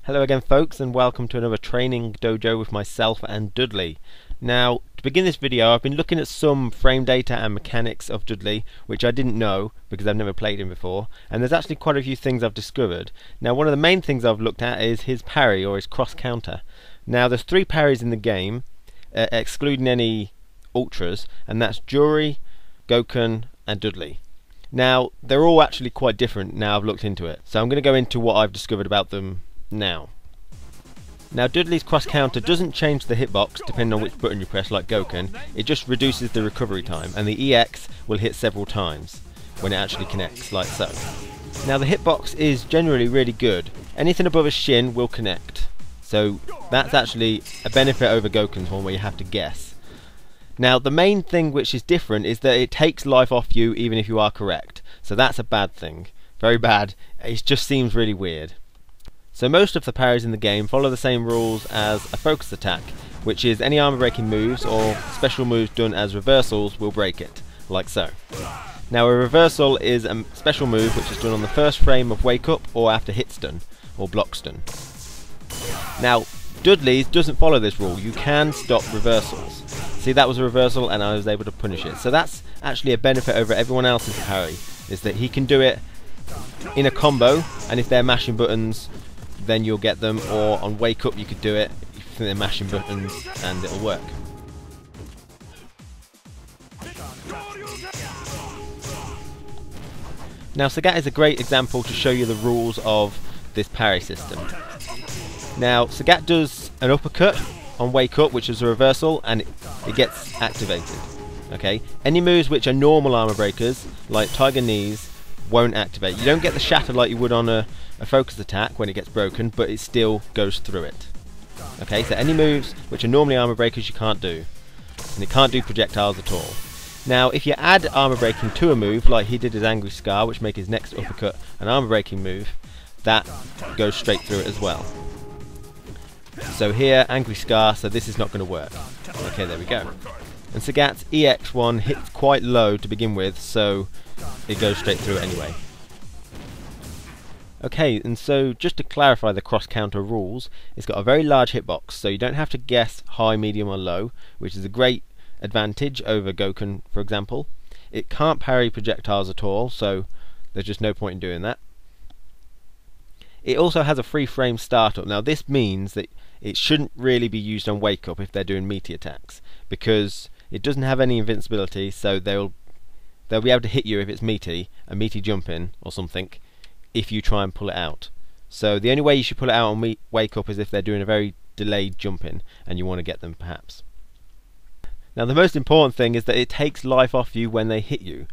Hello again folks, and welcome to another training dojo with myself and Dudley. Now, to begin this video, I've been looking at some frame data and mechanics of Dudley, which I didn't know because I've never played him before, and there's actually quite a few things I've discovered. Now, one of the main things I've looked at is his parry, or his cross counter. Now, there's 3 parries in the game, excluding any ultras, and that's Jury, Gokun and Dudley. Now, they're all actually quite different now I've looked into it, so I'm going to go into what I've discovered about them now. Dudley's cross counter doesn't change the hitbox depending on which button you press like Gokun, it just reduces the recovery time, and the EX will hit several times when it actually connects, like so. Now the hitbox is generally really good, anything above a shin will connect, so that's actually a benefit over Gokun's one where you have to guess. Now the main thing which is different is that it takes life off you even if you are correct, so that's a bad thing, very bad, it just seems really weird. So most of the parries in the game follow the same rules as a focus attack, which is any armor breaking moves or special moves done as reversals will break it, like so. Now a reversal is a special move which is done on the first frame of wake up or after hit stun or block stun. Now Dudley's doesn't follow this rule, you can stop reversals. See, that was a reversal and I was able to punish it, so that's actually a benefit over everyone else's parry, is that he can do it in a combo, and if they're mashing buttons then you'll get them, or on wake up you could do it if they're mashing buttons and it'll work. Now Sagat is a great example to show you the rules of this parry system. Now Sagat does an uppercut on wake up, which is a reversal, and it gets activated. Okay, any moves which are normal armor breakers like tiger knees won't activate. You don't get the shatter like you would on a focus attack when it gets broken, but it still goes through it. Okay, so any moves which are normally armor breakers you can't do, and it can't do projectiles at all. Now if you add armor breaking to a move like he did his Angry Scar, which makes his next uppercut an armor breaking move, that goes straight through it as well. So here, Angry Scar, so this is not going to work. Okay, there we go. And Sagat's EX1 hits quite low to begin with, so it goes straight through it anyway. Okay, and so just to clarify the cross counter rules, it's got a very large hitbox, so you don't have to guess high, medium or low, which is a great advantage over Gokun, for example. It can't parry projectiles at all, so there's just no point in doing that. It also has a free frame startup. Now this means that it shouldn't really be used on wake up if they're doing meaty attacks, because it doesn't have any invincibility, so they'll be able to hit you if it's meaty, a meaty jump in or something, if you try and pull it out. So the only way you should pull it out on wake up is if they're doing a very delayed jump in and you want to get them perhaps. Now the most important thing is that it takes life off you when they hit you,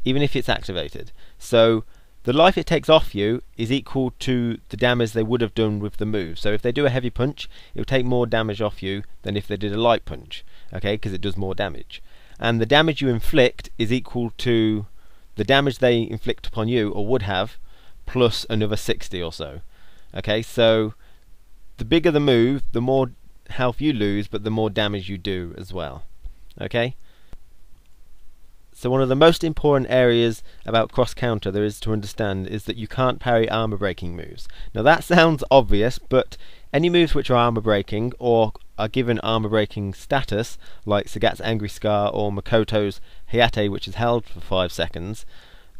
even if it's activated. So the life it takes off you is equal to the damage they would have done with the move. So if they do a heavy punch, it will take more damage off you than if they did a light punch, okay, because it does more damage. And the damage you inflict is equal to the damage they inflict upon you, or would have, plus another 60 or so. Okay, so the bigger the move, the more health you lose, but the more damage you do as well. Okay? So one of the most important areas about cross counter there is to understand is that you can't parry armor breaking moves. Now that sounds obvious, but any moves which are armor breaking or are given armor breaking status, like Sagat's Angry Scar or Makoto's Hayate, which is held for 5 seconds,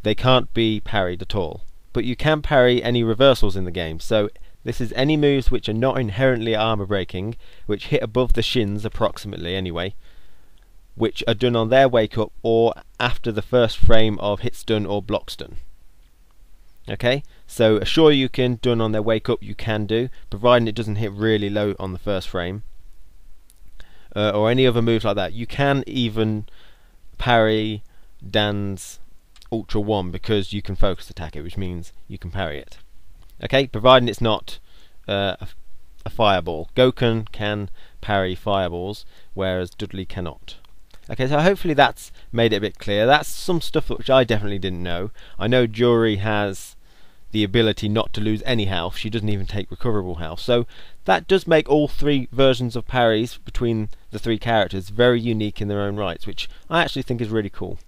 they can't be parried at all. But you can parry any reversals in the game, so this is any moves which are not inherently armor breaking, which hit above the shins approximately anyway, which are done on their wake up or after the first frame of hit stun or block stun. Okay, so a Shoryuken done on their wake up you can do, providing it doesn't hit really low on the first frame, or any other moves like that. You can even parry Dan's Ultra 1 because you can focus attack it, which means you can parry it. Okay, providing it's not a fireball. Gokun can parry fireballs, whereas Dudley cannot. Okay, so hopefully that's made it a bit clear. That's some stuff which I definitely didn't know. I know Jury has the ability not to lose any health. She doesn't even take recoverable health. So that does make all 3 versions of parries between the 3 characters very unique in their own rights, which I actually think is really cool.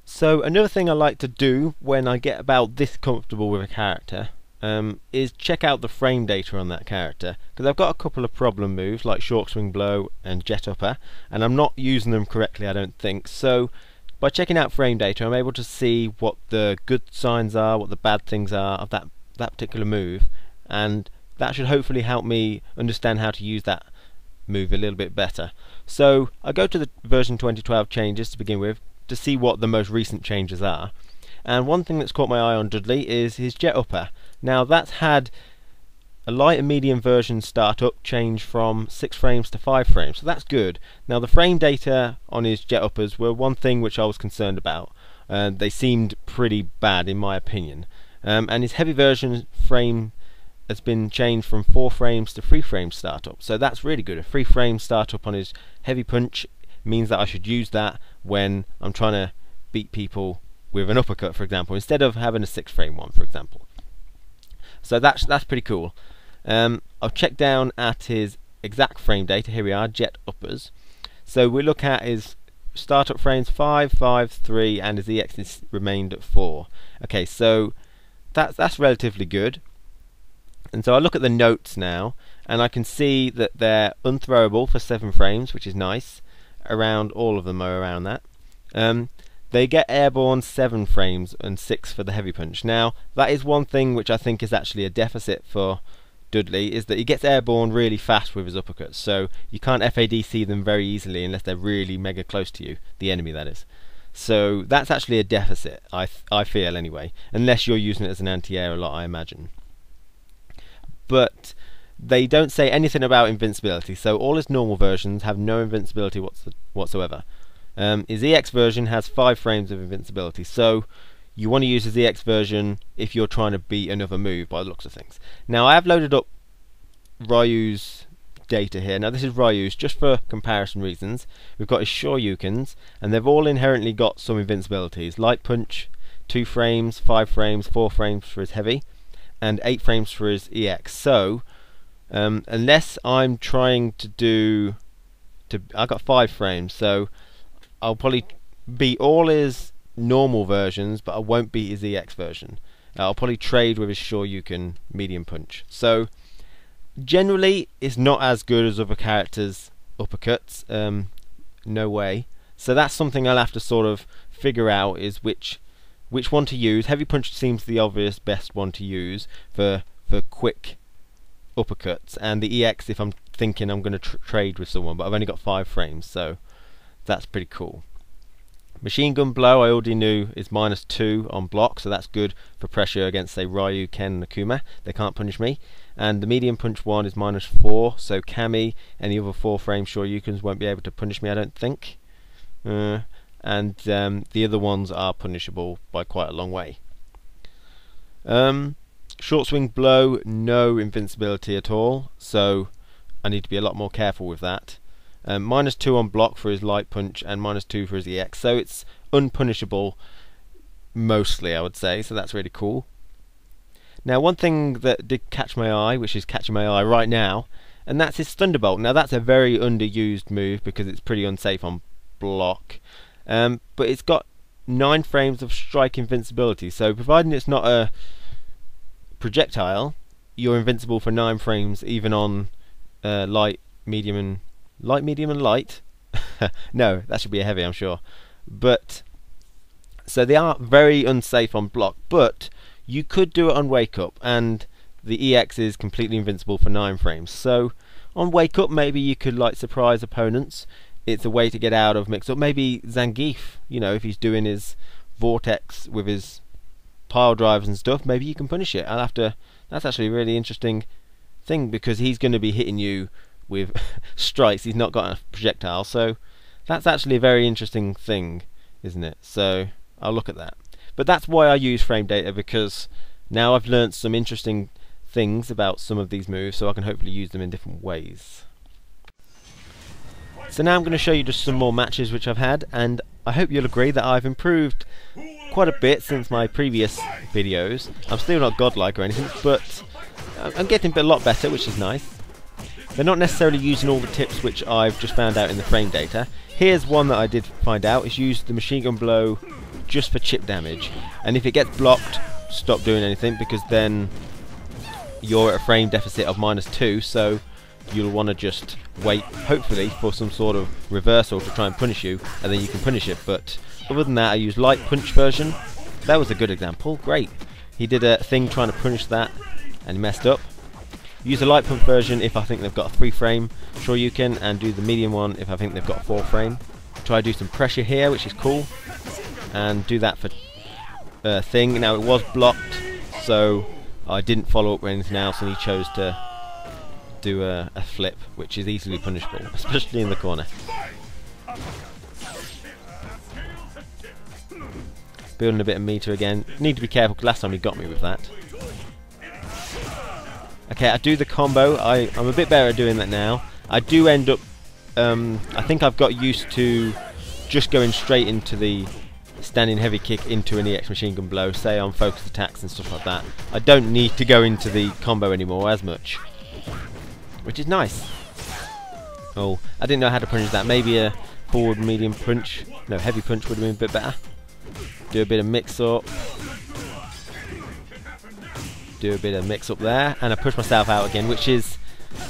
So another thing I like to do when I get about this comfortable with a character is check out the frame data on that character, because I've got a couple of problem moves like short swing blow and jet upper, and I'm not using them correctly, I don't think. So by checking out frame data, I'm able to see what the good signs are, what the bad things are of that particular move, and that should hopefully help me understand how to use that move a little bit better. So I go to the version 2012 changes to begin with to see what the most recent changes are, and one thing that's caught my eye on Dudley is his jet upper. Now that's had a light and medium version startup change from 6 frames to 5 frames, so that's good. Now the frame data on his jet uppers were one thing which I was concerned about. They seemed pretty bad in my opinion, and his heavy version frame has been changed from 4 frames to 3 frames startup, so that's really good. A 3 frame startup on his heavy punch means that I should use that when I'm trying to beat people with an uppercut, for example, instead of having a 6 frame one, for example. So that's pretty cool. I'll check down at his exact frame data. Here we are, jet uppers. So we look at his startup frames 5, 5, 3, and his EX is remained at 4. Okay, so that's relatively good. And so I look at the notes now, and I can see that they're unthrowable for 7 frames, which is nice. Around all of them are around that. They get airborne 7 frames and 6 for the heavy punch. Now that is one thing which I think is actually a deficit for Dudley, is that he gets airborne really fast with his uppercuts, so you can't FADC them very easily unless they're really mega close to you, the enemy that is. So that's actually a deficit, I feel anyway, unless you're using it as an anti-air a lot, I imagine. But they don't say anything about invincibility, so all his normal versions have no invincibility whatsoever. His EX version has 5 frames of invincibility, so you want to use his EX version if you're trying to beat another move by the looks of things. Now I have loaded up Ryu's data here. Now this is Ryu's just for comparison reasons. We've got his Shoryukens, and they've all inherently got some invincibilities. Light punch, 2 frames, 5 frames, 4 frames for his heavy, and 8 frames for his EX. So unless I'm trying to do I got 5 frames, so I'll probably beat all his normal versions, but I won't beat his EX version. I'll probably trade with his Shoryuken medium punch. So generally it's not as good as other characters' uppercuts, no way. So that's something I'll have to sort of figure out, is which one to use. Heavy punch seems the obvious best one to use for quick uppercuts, and the EX if I'm thinking I'm going to trade with someone, but I've only got 5 frames, so that's pretty cool. Machine gun blow I already knew is -2 on block, so that's good for pressure against, say, Ryu, Ken and Akuma. They can't punish me. And the medium punch one is -4, so Kami, any other 4 frame Shoryukens won't be able to punish me, I don't think. And the other ones are punishable by quite a long way. Short swing blow, no invincibility at all, so I need to be a lot more careful with that. -2 on block for his light punch and -2 for his EX, so it's unpunishable mostly, I would say, so that's really cool. Now one thing that did catch my eye, which is catching my eye right now, and that's his Thunderbolt. Now that's a very underused move because it's pretty unsafe on block, but it's got 9 frames of strike invincibility, so providing it's not a projectile, you're invincible for 9 frames even on light, medium and light. No, that should be a heavy, I'm sure. But so they are very unsafe on block, but you could do it on wake up, and the EX is completely invincible for 9 frames. So on wake up maybe you could like surprise opponents. It's a way to get out of mix up. Maybe Zangief, you know, if he's doing his vortex with his pile drivers and stuff, maybe you can punish it. That's actually a really interesting thing, because he's going to be hitting you with strikes. He's not got a projectile, so that's actually a very interesting thing, isn't it? So I'll look at that. But that's why I use frame data, because now I've learnt some interesting things about some of these moves, so I can hopefully use them in different ways. So now I'm going to show you just some more matches which I've had, and I hope you'll agree that I've improved quite a bit since my previous videos. I'm still not godlike or anything, but I'm getting a lot better, which is nice. They're not necessarily using all the tips which I've just found out in the frame data. Here's one that I did find out. It's used the machine gun blow just for chip damage, and if it gets blocked, stop doing anything, because then you're at a frame deficit of -2, so you'll want to just wait, hopefully, for some sort of reversal to try and punish you, and then you can punish it. But other than that, I used light punch version. That was a good example. Great. He did a thing trying to punish that and he messed up. Use a light punch version if I think they've got a 3-frame Shoryuken, and do the medium one if I think they've got a 4-frame. Try to do some pressure here, which is cool, and do that for thing. Now it was blocked, so I didn't follow up with anything else, and he chose to do a flip, which is easily punishable, especially in the corner. Building a bit of meter again. Need to be careful, because last time he got me with that. Okay, I do the combo. I'm a bit better at doing that now. I do end up, I think I've got used to just going straight into the standing heavy kick into an EX machine gun blow, say on focus attacks and stuff like that. I don't need to go into the combo anymore as much, which is nice. Oh, I didn't know how to punish that. Maybe a forward medium punch, no, heavy punch would have been a bit better. Do a bit of mix up. Do a bit of mix up there, and I push myself out again, which is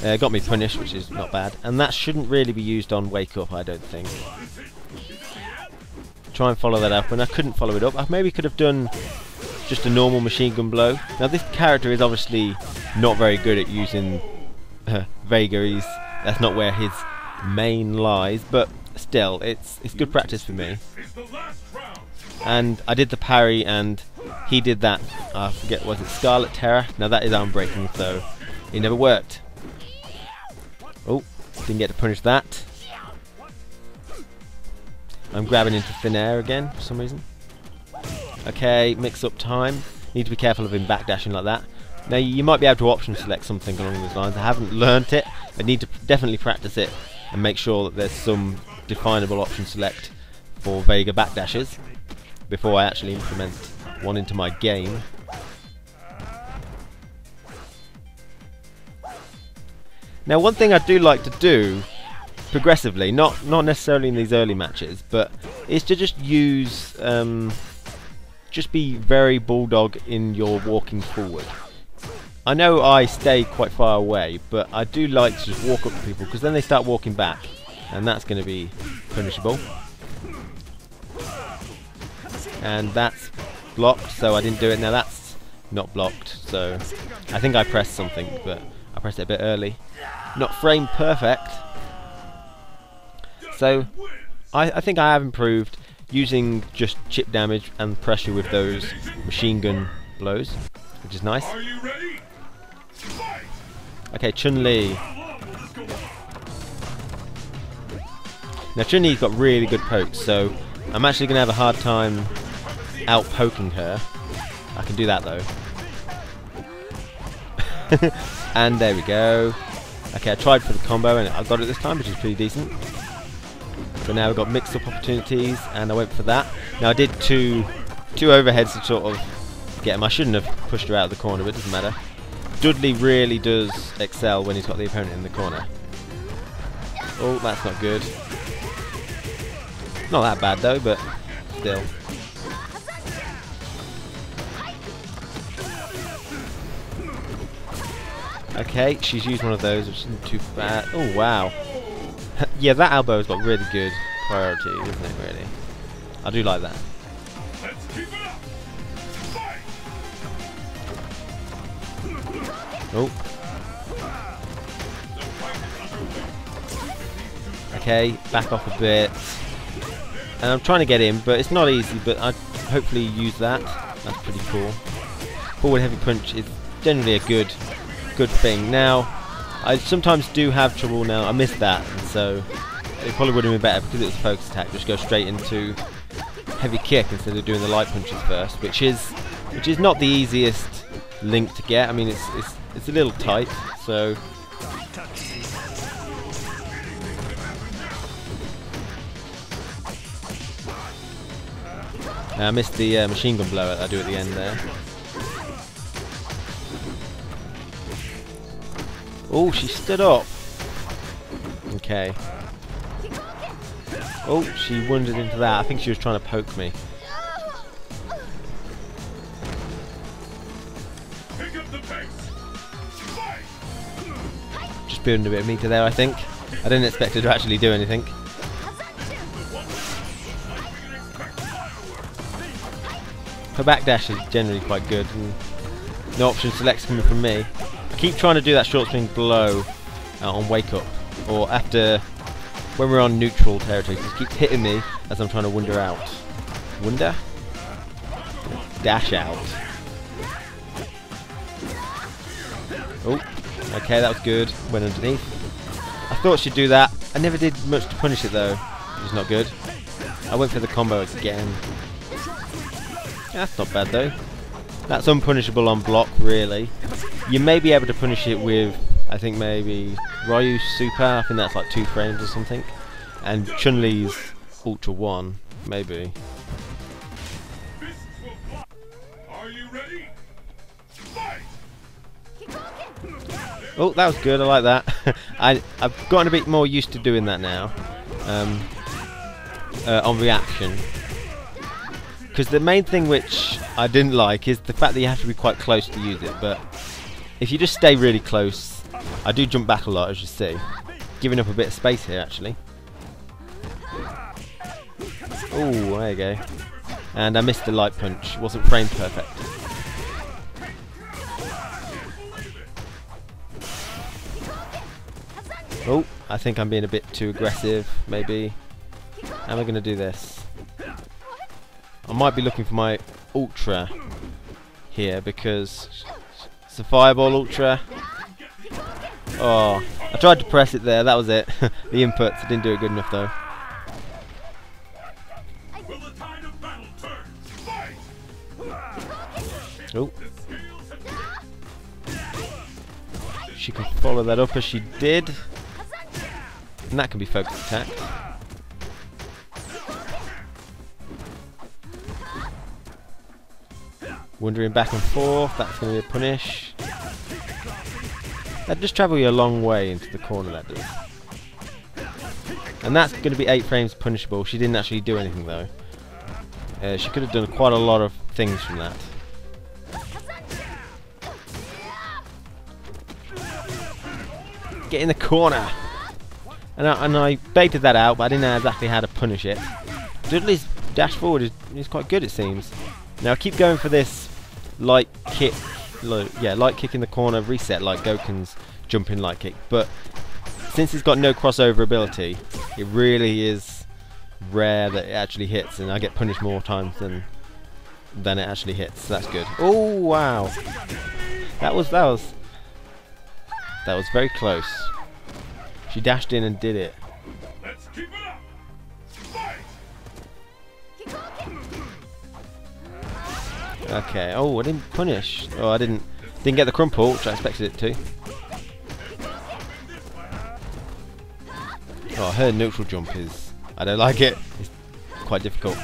got me punished, which is not bad. And that shouldn't really be used on wake up, I don't think. Try and follow that up, and I couldn't follow it up. I maybe could have done just a normal machine gun blow. Now this character is obviously not very good at using vagaries. That's not where his main lies, but still, it's good practice for me. And I did the parry, and he did that, I forget, was it Scarlet Terror? Now that is arm breaking, so it never worked. Oh, didn't get to punish that. I'm grabbing into thin air again for some reason. Okay, mix up time. Need to be careful of him backdashing like that. Now you might be able to option select something along those lines. I haven't learnt it. I need to definitely practice it and make sure that there's some definable option select for Vega backdashes before I actually implement one into my game. Now one thing I do like to do progressively, not necessarily in these early matches, but is to just use just be very bulldog in your walking forward. I know I stay quite far away, but I do like to just walk up to people, because then they start walking back, and that's going to be punishable. And that's blocked, so I didn't do it. Now that's not blocked, so I think I pressed something, but I pressed it a bit early. Not frame perfect. So I think I have improved using just chip damage and pressure with those machine gun blows, which is nice. Okay, Chun-Li. Now Chun-Li's got really good pokes, so I'm actually going to have a hard time out poking her. I can do that though. And there we go. Okay, I tried for the combo and I got it this time, which is pretty decent. So now we've got mix-up opportunities, and I went for that. Now I did two overheads to sort of get him. I shouldn't have pushed her out of the corner, but it doesn't matter. Dudley really does excel when he's got the opponent in the corner. Oh, that's not good. Not that bad though, but still. Okay, she's used one of those, which isn't too bad. Oh wow. Yeah, that elbow's got really good priority, isn't it, really? I do like that. Oh. Okay, back off a bit. And I'm trying to get him, but it's not easy, but I hopefully use that. That's pretty cool. Forward heavy punch is generally a good thing. Now, I sometimes do have trouble now. I missed that, and so it probably would have been better because it was a focus attack. Just go straight into heavy kick instead of doing the light punches first, which is not the easiest link to get. I mean, it's a little tight, so. I missed the machine gun blow I do at the end there. Oh, she stood up. Okay. Oh, she wandered into that. I think she was trying to poke me. Just building a bit of meter there, I think. I didn't expect her to actually do anything. Her backdash is generally quite good, and no option selects coming from me. I keep trying to do that short swing blow on wake up, or after when we're on neutral territory. It just keeps hitting me as I'm trying to wander out. Wander? Dash out. Oh, okay, that was good. Went underneath. I thought she'd do that. I never did much to punish it though, which is not good. I went for the combo again. That's not bad though. That's unpunishable on block, really. You may be able to punish it with, I think maybe Ryu's Super. I think that's like 2 frames or something. And Chun-Li's Ultra 1, maybe. Are you ready? Fight! Oh, that was good. I like that. I've gotten a bit more used to doing that now. On reaction. Because the main thing which I didn't like is the fact that you have to be quite close to use it, but if you just stay really close, I do jump back a lot, as you see. Giving up a bit of space here, actually. Oh, there you go. And I missed the light punch. It wasn't framed perfect. Oh, I think I'm being a bit too aggressive, maybe. How am I going to do this? I might be looking for my Ultra here, because it's a Fireball Ultra. Oh, I tried to press it there, that was it. The inputs, I didn't do it good enough though. Oh. She can follow that up as she did. And that can be focus attack. Wandering back and forth, that's going to be a punish. That does travel you a long way into the corner, that does. And that's going to be 8 frames punishable. She didn't actually do anything though. She could have done quite a lot of things from that. Get in the corner! And I baited that out, but I didn't know exactly how to punish it. Dudley's dash forward is quite good, it seems. Now I keep going for this light kick, light kick in the corner reset like Goken's jumping light kick, but since it's got no crossover ability, it really is rare that it actually hits, and I get punished more times than it actually hits. So that's good. Oh wow, that was very close. She dashed in and did it. Let's keep it up. Fight! Okay. Oh, I didn't punish. Oh, I didn't get the crumple, which I expected it to. Oh, her neutral jump is... I don't like it. It's quite difficult.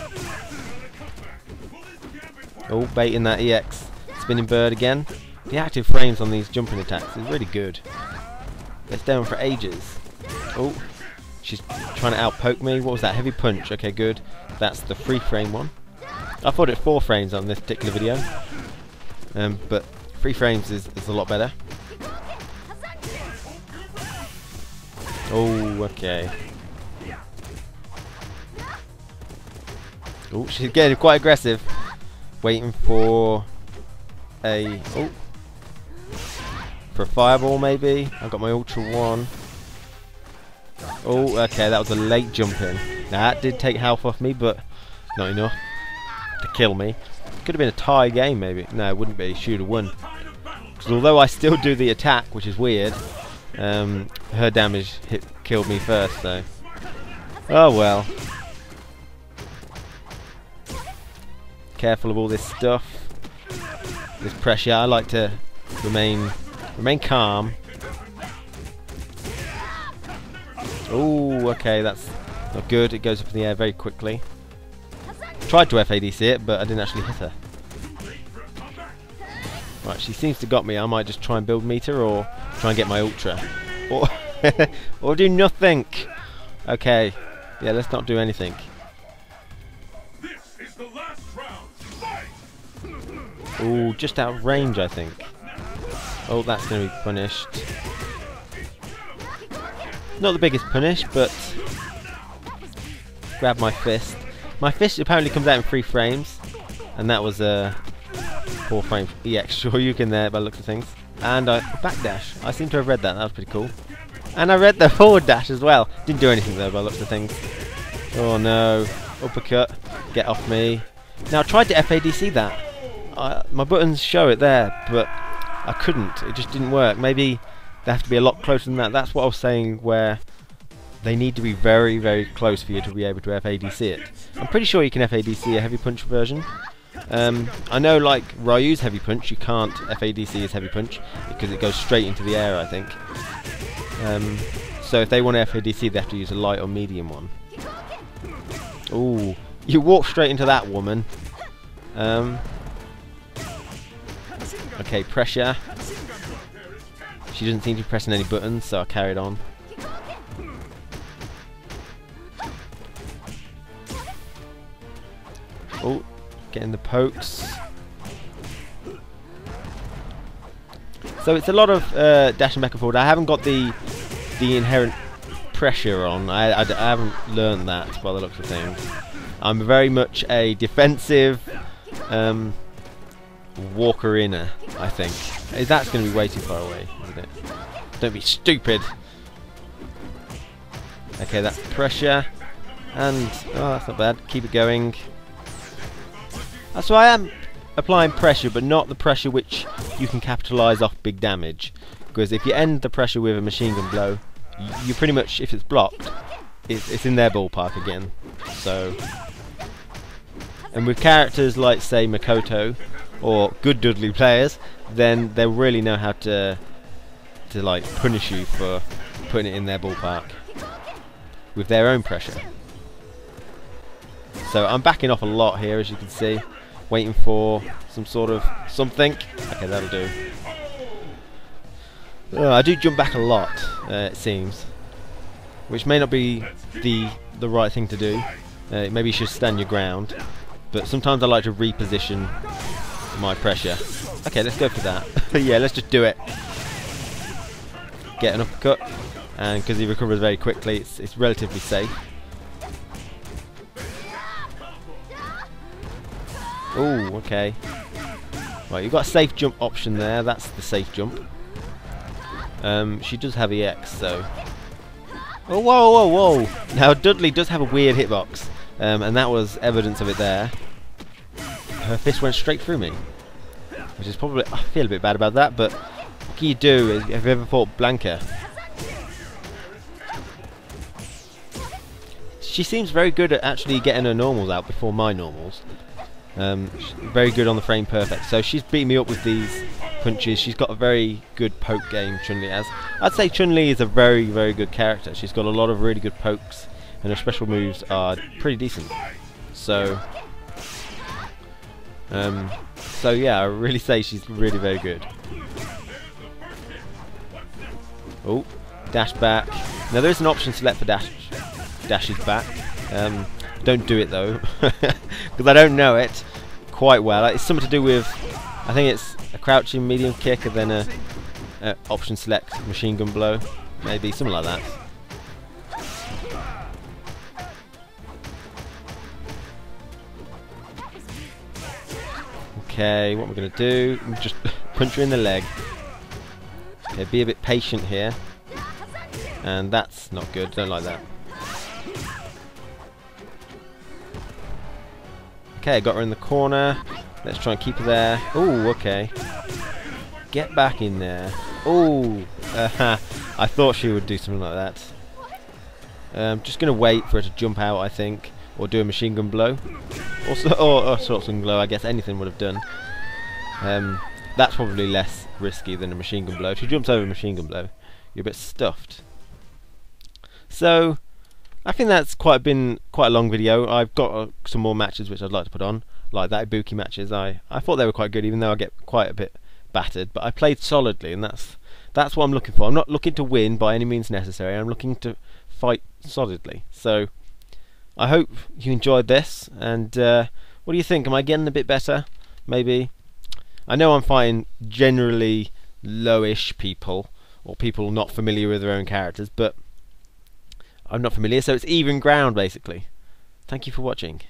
Oh, baiting that EX spinning bird again. The active frames on these jumping attacks is really good. They stay on for ages. Oh, she's trying to outpoke me. What was that? Heavy punch. Okay, good. That's the 3 frame one. I thought it 4 frames on this particular video, but 3 frames is a lot better. Oh, okay. Oh, she's getting quite aggressive. Waiting for a for a fireball maybe. I've got my Ultra 1. Oh, okay, that was a late jump in. Now, that did take health off me, but not enough to kill me. Could have been a tie game maybe. No, it wouldn't be. She would have won. Because although I still do the attack, which is weird, her damage killed me first, so. Oh well. Careful of all this stuff. This pressure. I like to remain calm. Oh, okay, that's not good. It goes up in the air very quickly. Tried to FADC it, but I didn't actually hit her. Right, she seems to got me. I might just try and build meter or try and get my Ultra. Or Or do nothing. Okay. Yeah, let's not do anything. This is the last round. Fight! Ooh, just out of range, I think. Oh, that's going to be punished. Not the biggest punish, but grab my fist. My fist apparently comes out in 3 frames, and that was 4 frames. EX Shoryuken there by the looks of things. And backdash. I seem to have read that. That was pretty cool. And I read the forward dash as well. Didn't do anything though by the looks of things. Oh no. Uppercut. Get off me. Now I tried to FADC that. My buttons show it there, but I couldn't. It just didn't work. Maybe they have to be a lot closer than that. That's what I was saying, where they need to be very, very close for you to be able to FADC it. I'm pretty sure you can FADC a heavy punch version. I know, like Ryu's heavy punch, you can't FADC his heavy punch because it goes straight into the air, I think. So if they want to FADC, they have to use a light or medium one. Ooh, you walk straight into that woman. Okay, pressure. She doesn't seem to be pressing any buttons, so I carried on. Oh, getting the pokes. So it's a lot of dash and back and forward. I haven't got the inherent pressure on. I haven't learned that by the looks of things. I'm very much a defensive walker-inner, I think. That's going to be way too far away, isn't it? Don't be stupid. Okay, that's pressure. And, oh, that's not bad. Keep it going. So I am applying pressure, but not the pressure which you can capitalise off big damage. Because if you end the pressure with a machine gun blow, you pretty much, if it's blocked, it's in their ballpark again. So, and with characters like, say, Makoto, or good Dudley players, then they'll really know how to like punish you for putting it in their ballpark with their own pressure. So I'm backing off a lot here, as you can see, waiting for some sort of something. Okay, that'll do. I do jump back a lot, it seems, which may not be the right thing to do. Maybe you should stand your ground, but sometimes I like to reposition my pressure. Okay, let's go for that. Yeah, let's just do it. Get an uppercut, and because he recovers very quickly, it's relatively safe. Oh, okay. Right, you've got a safe jump option there. That's the safe jump. She does have EX, so. Oh, whoa, whoa, whoa! Now Dudley does have a weird hitbox, and that was evidence of it there. Her fist went straight through me, which is probably, I feel a bit bad about that, but what can you do? Have you ever fought Blanca? She seems very good at actually getting her normals out before my normals. Very good on the frame perfect. So she's beating me up with these punches. She's got a very good poke game, Chun-Li has. I'd say Chun-Li is a very, very good character. She's got a lot of really good pokes, and her special moves are pretty decent. So yeah, I really say she's really very good. Oh, dash back. Now there is an option select for dashes back. Don't do it though, because I don't know it quite well. It's something to do with, I think it's a crouching medium kick and then a option select machine gun blow, maybe something like that. Okay, what we're going to do, just punch her in the leg. Okay, be a bit patient here. And that's not good, don't like that. Okay, got her in the corner. Let's try and keep her there. Oh, okay. Get back in there. Oh, I thought she would do something like that. Just going to wait for her to jump out, I think. Or do a machine gun blow. Or short gun blow, I guess anything would have done. That's probably less risky than a machine gun blow. If she jumps over a machine gun blow, you're a bit stuffed. So, I think that's been quite a long video. I've got some more matches which I'd like to put on, like that Ibuki matches. I thought they were quite good, even though I get quite a bit battered. But I played solidly, and that's That's what I'm looking for. I'm not looking to win by any means necessary. I'm looking to fight solidly. So I hope you enjoyed this, and what do you think? Am I getting a bit better? Maybe. I know I'm fighting generally lowish people, or people not familiar with their own characters, but I'm not familiar, so it's even ground basically. Thank you for watching.